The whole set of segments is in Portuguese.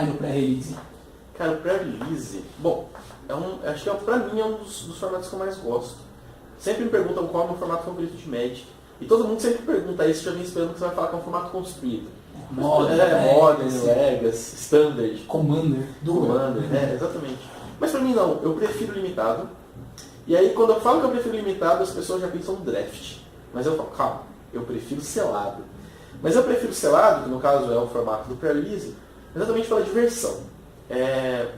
atrai no pré-release? Cara, o pré-release, bom, acho que pra mim é um dos formatos que eu mais gosto. Sempre me perguntam qual é o meu formato favorito de Magic. E todo mundo sempre pergunta isso, já vem esperando que você vai falar que é um formato construído. Modern, Legacy, Standard. Commander. Exatamente. Mas pra mim não, eu prefiro limitado. E aí quando eu falo que eu prefiro limitado, as pessoas já pensam no draft. Mas eu falo, calma, eu prefiro selado. Mas eu prefiro selado, que no caso é o formato do pre-release, exatamente pela diversão.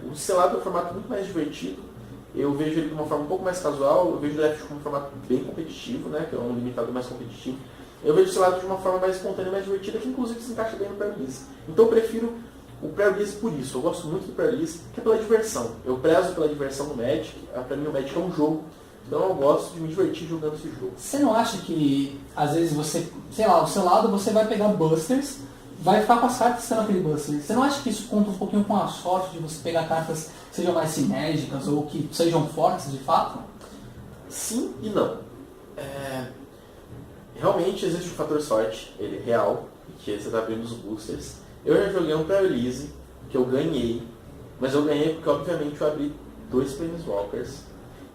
O selado é um formato muito mais divertido. Eu vejo ele de uma forma um pouco mais casual, eu vejo o draft como um formato bem competitivo, né, que é um limitado mais competitivo. Eu vejo o selado de uma forma mais espontânea, mais divertida, que inclusive se encaixa bem no pre-release. Então eu prefiro o pre-release por isso. Eu gosto muito do pre-release, que é pela diversão. Eu prezo pela diversão do Magic. Pra mim o Magic é um jogo. Então eu gosto de me divertir jogando esse jogo. Você não acha que, às vezes, você, sei lá, o selado você vai pegar busters, vai ficar com as cartas sendo aquele buster. Você não acha que isso conta um pouquinho com a sorte de você pegar cartas que sejam mais sinérgicas ou que sejam fortes de fato? Sim e não. Realmente existe um fator sorte, ele é real, que você está abrindo os boosters. Eu já joguei um pré-release que eu ganhei, mas eu ganhei porque obviamente eu abri 2 Planeswalkers.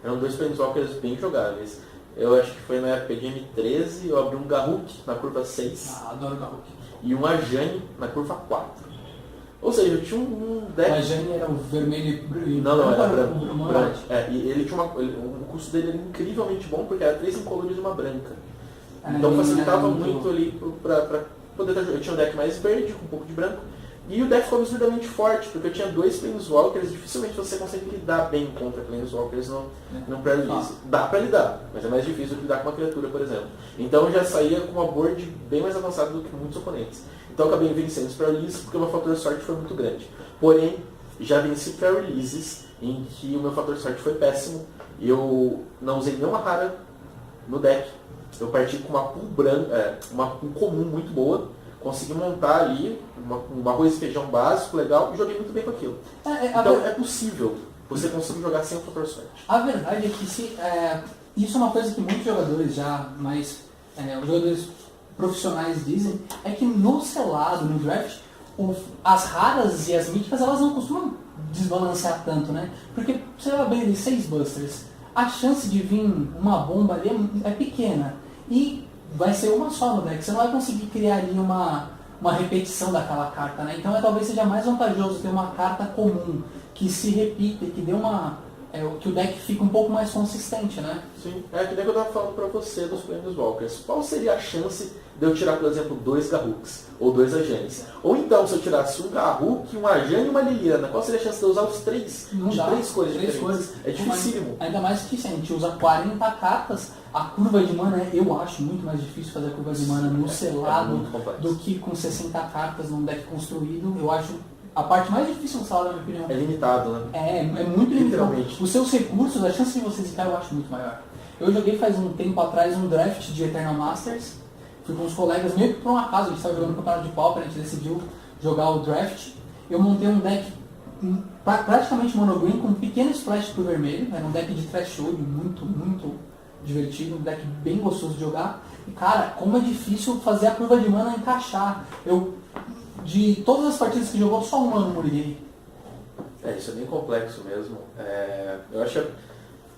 Eram 2 Planeswalkers bem jogáveis. Eu acho que foi na época de M13, eu abri um Garruk na curva 6. Adoro Garruk. E um Ajani na curva 4. Ou seja, eu tinha um deck... O Ajani era o vermelho e Não, era branco. E ele tinha o custo dele era incrivelmente bom, porque era 3 incolores e uma branca. Então facilitava muito ali pra poder estar jogando. Eu tinha um deck mais verde, com um pouco de branco. E o deck ficou absurdamente forte, porque eu tinha 2 Planeswalkers, dificilmente você consegue lidar bem contra Planeswalkers no pré-release. Dá pra lidar, mas é mais difícil do que lidar com uma criatura, por exemplo. Então eu já saía com uma board bem mais avançada do que muitos oponentes. Então eu acabei vencendo os pré-releases porque o meu fator de sorte foi muito grande. Porém, já venci pré-releases em que o meu fator de sorte foi péssimo. Eu não usei nenhuma rara no deck. Eu parti com uma pool branca, uma pool comum muito boa. Consegui montar ali um arroz e feijão básico, legal, e joguei muito bem com aquilo. Então é possível você conseguir jogar sem o fator sorte. A verdade é que isso é uma coisa que muitos jogadores já, os jogadores profissionais dizem, é que no selado, no draft, as raras e as míticas, elas não costumam desbalancear tanto, né? Porque você vai abrir 6 busters, a chance de vir uma bomba ali é pequena. E vai ser uma só no deck, você não vai conseguir criar ali uma repetição daquela carta, né? Então talvez seja mais vantajoso ter uma carta comum que se repita e que dê que o deck fique um pouco mais consistente, né? Sim, que nem eu estava falando para você dos Planeswalkers. Qual seria a chance de eu tirar, por exemplo, 2 Garruks ou 2 Ajanis? Ou então, se eu tirasse um Garruk, um Ajani e uma Liliana, qual seria a chance de eu usar os 3? Não dá. 3 cores diferentes. diferentes. É dificílimo. Ainda mais que se a gente usa 40 cartas, a curva de mana, eu acho muito mais difícil fazer a curva de mana no selado do que com 60 cartas num deck construído. Eu acho a parte mais difícil do selado, na minha opinião. É limitado, né? É muito limitado. Literalmente. Os seus recursos, a chance de você zicar eu acho muito maior. Eu joguei faz um tempo atrás um draft de Eternal Masters. Fui com os colegas, meio que por um acaso, a gente estava jogando no campeonato de Pauper, a gente decidiu jogar o draft. Eu montei um deck praticamente monogreen com um pequeno splash pro vermelho. Era um deck de threshold muito, muito divertido, um deck bem gostoso de jogar. E cara, como é difícil fazer a curva de mana encaixar. De todas as partidas que jogou, só uma eu não morri. Isso é bem complexo mesmo. Eu acho que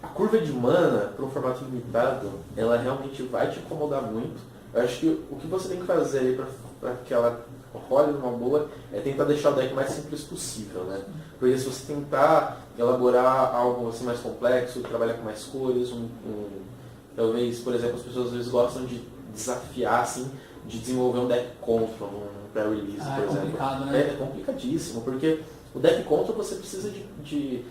a curva de mana para um formato limitado, ela realmente vai te incomodar muito. Eu acho que o que você tem que fazer aí para que ela role numa boa é tentar deixar o deck mais simples possível, né? Porque se você tentar elaborar algo assim mais complexo, trabalhar com mais cores, talvez, por exemplo, as pessoas às vezes gostam de desafiar, assim, de desenvolver um deck contra num pré-release, por exemplo. Complicado, né? É complicadíssimo, porque o deck contra você precisa de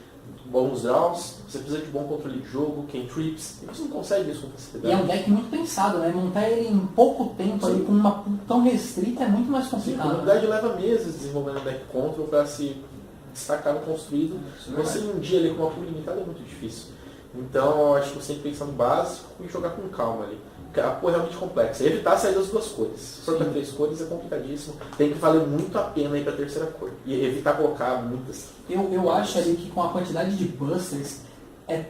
bons draws, você precisa de bom controle de jogo, cantrips, e você não consegue isso com facilidade. E é um deck muito pensado, né? Montar ele em pouco tempo, ali, com uma pool tão restrita, é muito mais complicado. Sim, a comunidade leva meses desenvolvendo um deck contra para se destacar no construído. Você em um dia ali com uma pool limitada é muito difícil. Então eu acho que você tem que pensar no básico e jogar com calma ali. A cor é realmente complexa. E evitar sair das 2 cores. Se for para 3 cores é complicadíssimo. Tem que valer muito a pena ir para a terceira cor. E evitar colocar muitas. Eu acho ali que com a quantidade de busters é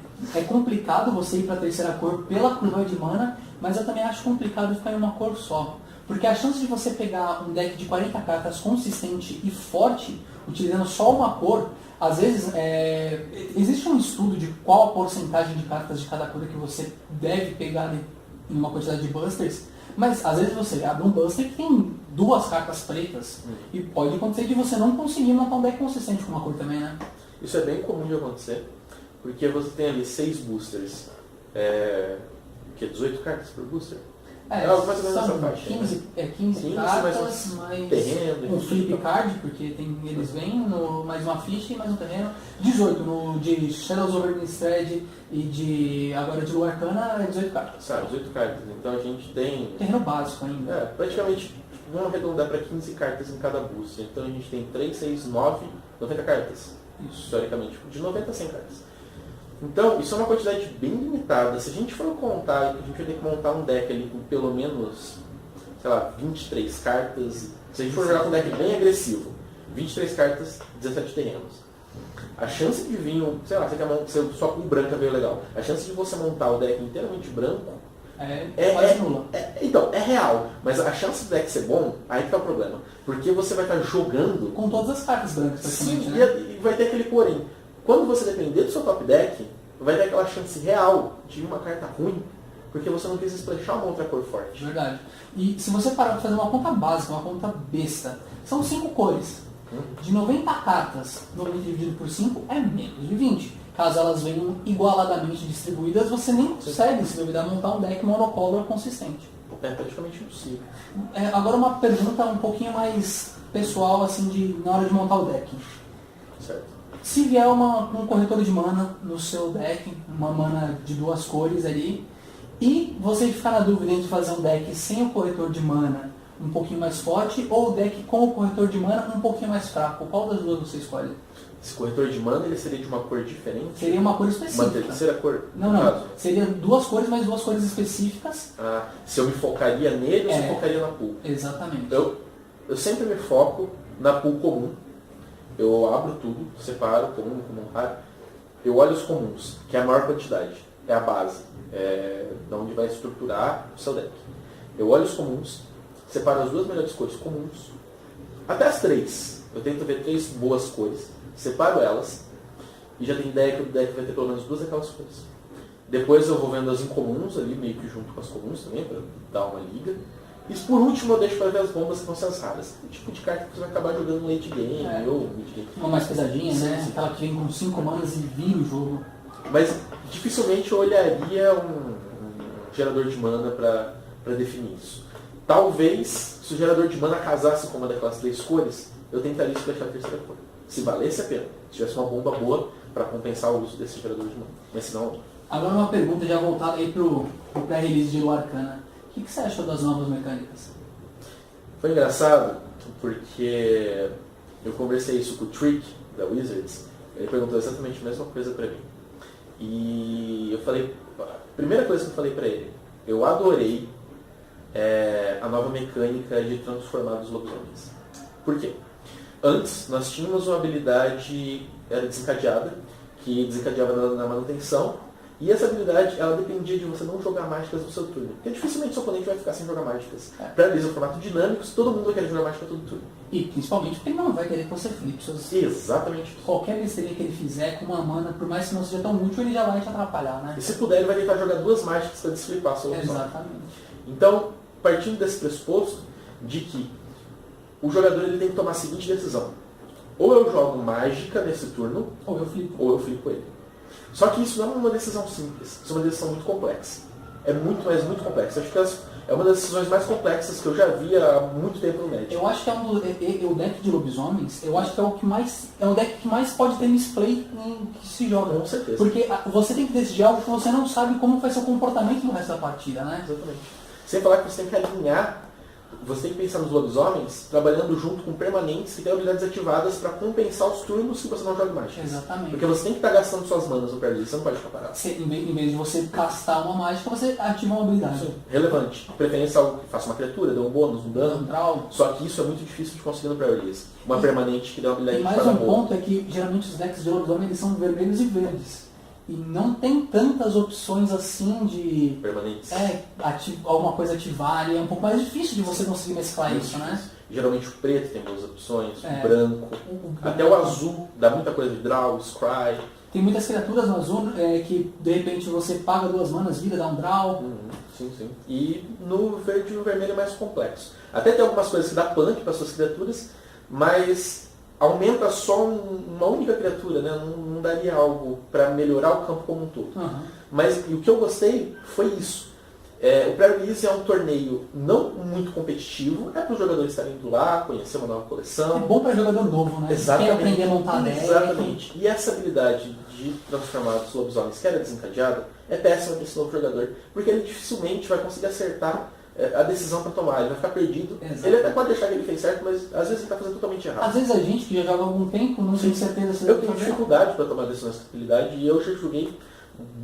complicado você ir para a terceira cor pela curva de mana, mas eu também acho complicado ficar em uma cor só. Porque a chance de você pegar um deck de 40 cartas consistente e forte, utilizando só uma cor, às vezes existe um estudo de qual a porcentagem de cartas de cada cor que você deve pegar em uma quantidade de busters, mas às vezes você abre um buster que tem 2 cartas pretas e pode acontecer de você não conseguir montar um deck consistente com uma cor também, né? Isso é bem comum de acontecer, porque você tem ali 6 boosters, 18 cartas por booster? Algo mais ou menos são nessa faixa, 15, né? 15 cartas, mais terreno, um flip card, porque eles vêm mais uma ficha e mais um terreno. 18 no de Shadows over Innistrad e agora de Lua Arcana é 18 cartas. 18 cartas. Então a gente tem... Terreno básico ainda. Praticamente, vamos arredondar para 15 cartas em cada booster. Então a gente tem 3, 6, 9, 90 cartas. Isso. Teoricamente, de 90 a 100 cartas. Então, isso é uma quantidade bem limitada. Se a gente for contar, a gente vai ter que montar um deck ali com pelo menos, sei lá, 23 cartas. Se a gente for jogar com um deck bem agressivo, 23 cartas, 17 terrenos. A chance de vir, sei lá, você só com branca veio legal. A chance de você montar o deck inteiramente branco quase nula. Então, é real. Mas a chance do deck ser bom, aí que tá o problema. Porque você vai estar jogando... Com todas as cartas brancas, sim, né? E vai ter aquele porém. Quando você depender do seu top deck, vai ter aquela chance real de uma carta ruim, porque você não quis splashar uma outra cor forte. Verdade. E se você parar para fazer uma conta básica, uma conta besta, são 5 cores. De 90 cartas, 90 dividido por 5 é menos de 20. Caso elas venham igualadamente distribuídas, você nem consegue, se duvidar, montar um deck monocolor consistente. É praticamente impossível. Agora uma pergunta um pouquinho mais pessoal, assim, na hora de montar o deck. Certo. Se vier um corretor de mana no seu deck, uma mana de 2 cores ali, e você ficar na dúvida entre fazer um deck sem o corretor de mana um pouquinho mais forte, ou o deck com o corretor de mana um pouquinho mais fraco, qual das duas você escolhe? Esse corretor de mana ele seria de uma cor diferente? Seria uma cor específica. Uma terceira cor? Não. Seria 2 cores, mas 2 cores específicas. Se eu me focaria nele ou se eu focaria na pool? Exatamente. Eu sempre me foco na pool comum. Eu abro tudo, separo comum, raro. Eu olho os comuns, que é a maior quantidade, é a base, de onde vai estruturar o seu deck. Eu olho os comuns, separo as 2 melhores cores comuns, até as 3. Eu tento ver 3 boas cores, separo elas, e já tenho ideia que o deck vai ter pelo menos 2 daquelas cores. Depois eu vou vendo as incomuns ali, meio que junto com as comuns também, para dar uma liga. E por último eu deixo para ver as bombas que vão ser as raras. O tipo de carta que você vai acabar jogando no late game ou mid game. Uma mais pesadinha, né? Aquela que vem com 5 manas e vira o jogo. Mas dificilmente eu olharia um gerador de mana para definir isso. Talvez, se o gerador de mana casasse com uma daquelas 3 cores, eu tentaria splashar a terceira cor. Se valesse a pena. Se tivesse uma bomba boa para compensar o uso desse gerador de mana. Mas se não... Agora uma pergunta já voltada aí pro pré-release de Lua Arcana. O que você achou das novas mecânicas? Foi engraçado, porque eu conversei isso com o Trick, da Wizards, ele perguntou exatamente a mesma coisa pra mim. E eu falei, a primeira coisa que eu falei pra ele, eu adorei a nova mecânica de transformar os lobisomens. Por quê? Antes, nós tínhamos uma habilidade, era desencadeada, que desencadeava na manutenção, e essa habilidade, ela dependia de você não jogar mágicas no seu turno. Porque dificilmente seu oponente vai ficar sem jogar mágicas. Para eles, o formato dinâmico, todo mundo vai querer jogar mágica todo turno. E principalmente porque ele não vai querer que você flipe. Exatamente. Qualquer besteira que ele fizer com uma mana, por mais que não seja tão útil, ele já vai te atrapalhar, né? E se puder, ele vai tentar jogar 2 mágicas para desflipar a solução. Exatamente. Então, partindo desse pressuposto, de que o jogador ele tem que tomar a seguinte decisão. Ou eu jogo mágica nesse turno, ou eu flipo ele. Só que isso não é uma decisão simples, isso é uma decisão muito complexa. É muito, mas muito complexa. Acho que é uma das decisões mais complexas que eu já vi há muito tempo no Magic. Eu acho que o deck de lobisomens, eu acho que é o deck que mais pode ter misplay que se joga. Com certeza. Porque você tem que decidir algo que você não sabe como vai ser o comportamento no resto da partida, né? Exatamente. Sem falar que você tem que alinhar, você tem que pensar nos lobisomens trabalhando junto com permanentes que têm habilidades ativadas para compensar os turnos que você não joga mágica. Exatamente. Porque você tem que estar gastando suas manas no perdido, você não pode ficar parado. Em vez de você castar uma mágica, você ativa uma habilidade. Sim, relevante. De preferência algo que faça uma criatura, dê um bônus, um dano. Só que isso é muito difícil de conseguir no pré-release. Uma permanente que dê uma habilidade ativada. E mais um ponto é que geralmente os decks de lobisomem eles são vermelhos e verdes. E não tem tantas opções assim de Permanentes. alguma coisa ativar, e é um pouco mais difícil de você conseguir mesclar isso, né? Geralmente o preto tem boas opções, o branco. branco, até o azul, dá muita coisa de draw, scry. Tem muitas criaturas no azul que de repente você paga 2 manas, vira, dá um draw. Sim, sim. E no verde e no vermelho é mais complexo. Até tem algumas coisas que dá punk para suas criaturas, mas aumenta só uma única criatura, né? Não daria algo para melhorar o campo como um todo. Mas o que eu gostei foi isso. O Pré-Release é um torneio não muito competitivo, é para os jogadores estarem indo lá, conhecer uma nova coleção. É bom para jogador novo, né? Exatamente. Quer aprender a montar deck. Exatamente. E essa habilidade de transformar os lobisomens que era desencadeada é péssima para esse novo jogador, porque ele dificilmente vai conseguir acertar a decisão para tomar, ele vai ficar perdido. Exatamente. Ele até pode deixar que ele fez certo, mas às vezes ele está fazendo totalmente errado. Às vezes a gente que já joga há algum tempo não tem certeza se eu tenho dificuldade para tomar decisões com habilidade e eu já joguei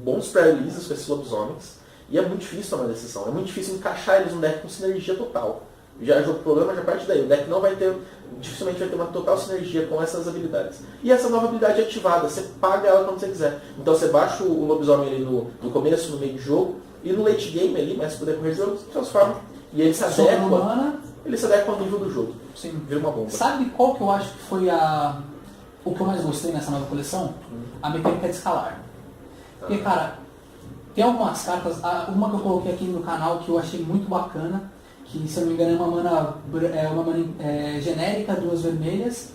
bons pré-releases com esses lobisomens. E é muito difícil tomar decisão, é muito difícil encaixar eles num deck com sinergia total. O problema já parte daí, o deck não vai ter, dificilmente vai ter uma total sinergia com essas habilidades. E essa nova habilidade é ativada, você paga ela quando você quiser. Então você baixa o lobisomem ali no começo, no meio do jogo, e no late game ali, mais pro decorrer do jogo, você transforma. E ele se adequa ao nível do jogo. Sim. Vira uma bomba. Sabe qual que eu acho que foi o que eu mais gostei nessa nova coleção? A mecânica de escalar. Porque, cara, tem algumas cartas, uma que eu coloquei aqui no canal que eu achei muito bacana, que se eu não me engano é uma mana genérica, 2 vermelhas,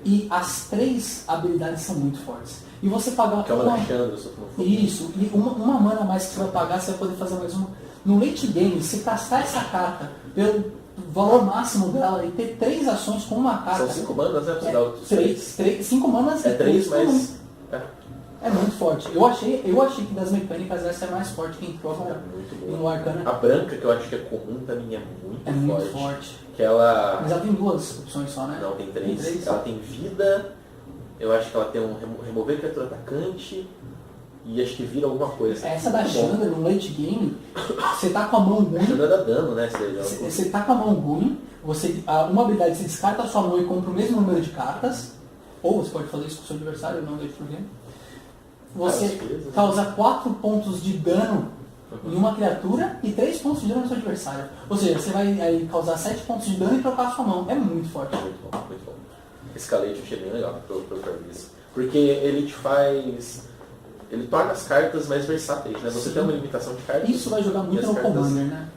e as 3 habilidades são muito fortes. E você pagar que é uma Alexandre, isso, e uma mana a mais que você vai pagar, você vai poder fazer mais uma. No late game, se castar essa carta pelo valor máximo dela e ter 3 ações com uma carta. São 5 manas, né? Pra dar 5 manas e 3 mais. É muito forte. Eu achei que das mecânicas essa é mais forte que entrou no Arcana. A branca, que eu acho que é comum, também é muito forte. Que ela... Mas ela tem 2 opções só, né? Não, tem 3. Ela tem vida, eu acho que ela tem um remover criatura atacante e acho que vira alguma coisa. Essa da Chandra no late game, você tá com a mão ruim. Chandra dá dano, né? Você tá com a mão ruim, uma habilidade você descarta a sua mão e compra o mesmo número de cartas, ou você pode fazer isso com o seu adversário, não deixe problema. Você causa 4 pontos de dano em uma criatura e 3 pontos de dano no seu adversário. Ou seja, você vai aí causar 7 pontos de dano e trocar a sua mão. É muito forte. Muito bom, muito bom. Esse calete eu achei bem legal pro Pré-Release. Porque ele te faz... Ele torna as cartas mais versáteis, né? Você tem uma limitação de cartas. Isso vai jogar muito no Commander, né?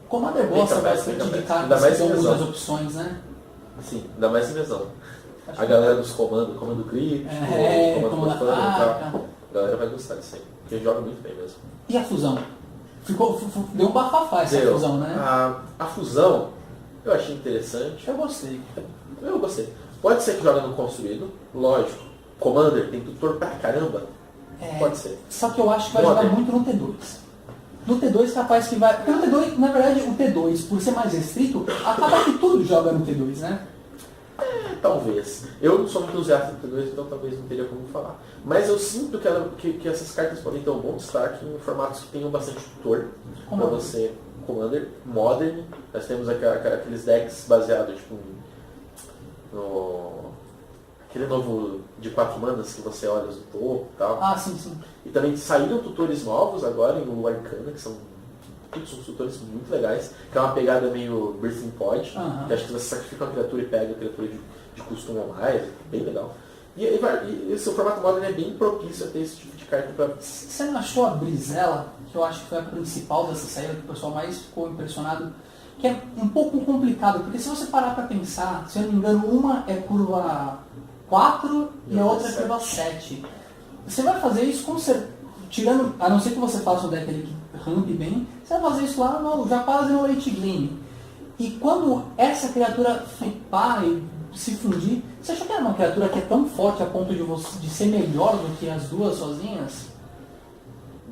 O Commander gosta bastante de cartas que dão muitas opções, né? Sim, ainda mais em mesão. A galera dos comandos, comando crítico, comando profano e tal. A galera vai gostar disso aí, porque joga muito bem mesmo. E a fusão? Deu um bafafá essa fusão, né? A fusão, eu achei interessante. Eu gostei. Pode ser que joga no construído, lógico. Commander tem tutor pra caramba. Pode ser. Só que eu acho que vai jogar muito no T2. No T2 capaz que vai... Porque no T2, na verdade, o T2, por ser mais restrito, acaba que tudo joga no T2, né? Talvez. Eu não sou muito entusiasta do T2, então talvez não teria como falar. Mas eu sinto que essas cartas podem ter um bom destaque em formatos que tenham bastante tutor. Para você, Commander, Modern. Nós temos aqueles decks baseados no... Aquele novo de 4 manas que você olha do topo e tal. Sim. E também saíram tutores novos agora no Arcana, que são tutores muito legais, que é uma pegada meio Birthing Pod, que acho que você sacrifica uma criatura e pega a criatura de custo 1 ou mais, bem legal. E esse formato modern é bem propício a ter esse tipo de carta para... Você não achou a Brisela, que eu acho que foi a principal dessa saída, que o pessoal mais ficou impressionado, que é um pouco complicado, porque se você parar para pensar, se eu não me engano, uma é curva 4 e a outra é curva 7. Você vai fazer isso com tirando, a não ser que você faça um deck ali que rampe bem, você vai fazer isso lá já quase no late game. E quando essa criatura flipar e se fundir, você achou que era uma criatura que é tão forte a ponto de ser melhor do que as duas sozinhas?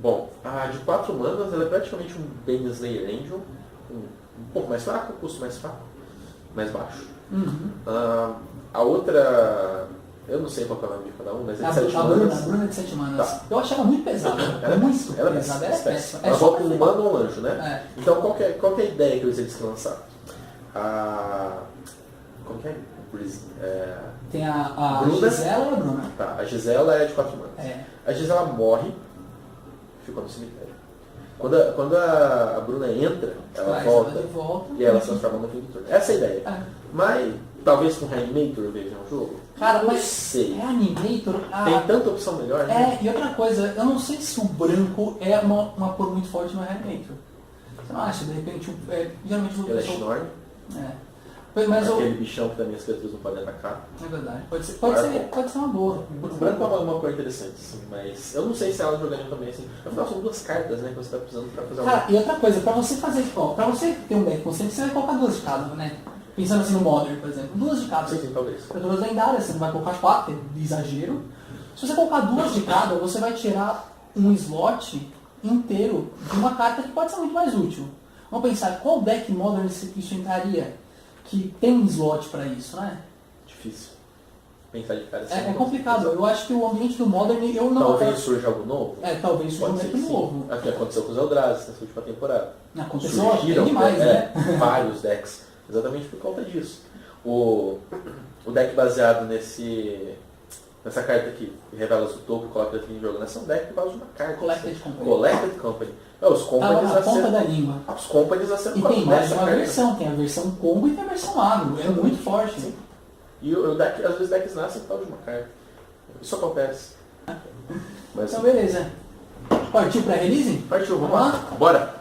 Bom, a de 4 manas ela é praticamente um Bane Slayer Angel, um pouco mais fraco, custo mais fraco, mais baixo. A outra, eu não sei qual é o nome de cada um, mas é de 7 manas. A Bruna é de 7 manas. Tá. Eu achei ela muito pesada. Ela é péssima. Ela volta um humano ou um anjo, né? Então qual que é a ideia que eles lançaram? Qual que é? Tem a Bruna. Gisela e a Bruna. Tá, a Gisela é de 4 manas. É. A Gisela morre, ficou no cemitério. Quando a Bruna entra, ela Traz volta, ela de volta. e ela se transforma no fim do turno. Essa é a ideia. É. Mas talvez com Reanimator veja um jogo. Cara, não mas sei. é Animator. Tem tanta opção melhor, né? E outra coisa, eu não sei se o branco é uma cor muito forte no Reanimator. Você não acha? De repente, geralmente o Ele é pessoal... Schnorr, Mas aquele bichão que também as criaturas não podem atacar. é verdade. Pode ser uma boa. O branco é uma cor interessante, sim, mas eu não sei se ela jogaria também assim. Afinal, são 2 cartas, né, que você está precisando para fazer Cara, e outra coisa, pra você fazer, pra você ter um deck consciente, você vai colocar 2 de cada, né? Pensando assim no Modern, por exemplo, 2 de cada. Sim, talvez. Criaturas lendárias, você não vai colocar 4, é exagero. Se você colocar 2 de cada, você vai tirar um slot inteiro de uma carta que pode ser muito mais útil. Vamos pensar, qual deck Modern isso entraria? Que tem um slot pra isso, né? Difícil. Pensar de cara assim. É complicado. Eu acho que o ambiente do Modern, eu não... Talvez surja algo novo? Talvez surja um Pode ser deck que sim. novo. Aqui aconteceu com os Eldrazi nessa última temporada. Aconteceu Surgiram bem demais, né? vários decks. Exatamente por conta disso. O deck baseado nessa carta aqui, que revela o topo e coloca dentro de jogo, nessa é um deck que base uma carta. Collected Company. Collected Company. Os Companies Na ponta da língua. Os Companies acertam E tem mais de uma versão, tem a versão combo e tem a versão agro. É muito forte. Sim. E o deck, às vezes decks nascem por causa de uma carta. Isso acontece. Mas, Então beleza. Partiu pra release? partiu, vamos lá. Bora!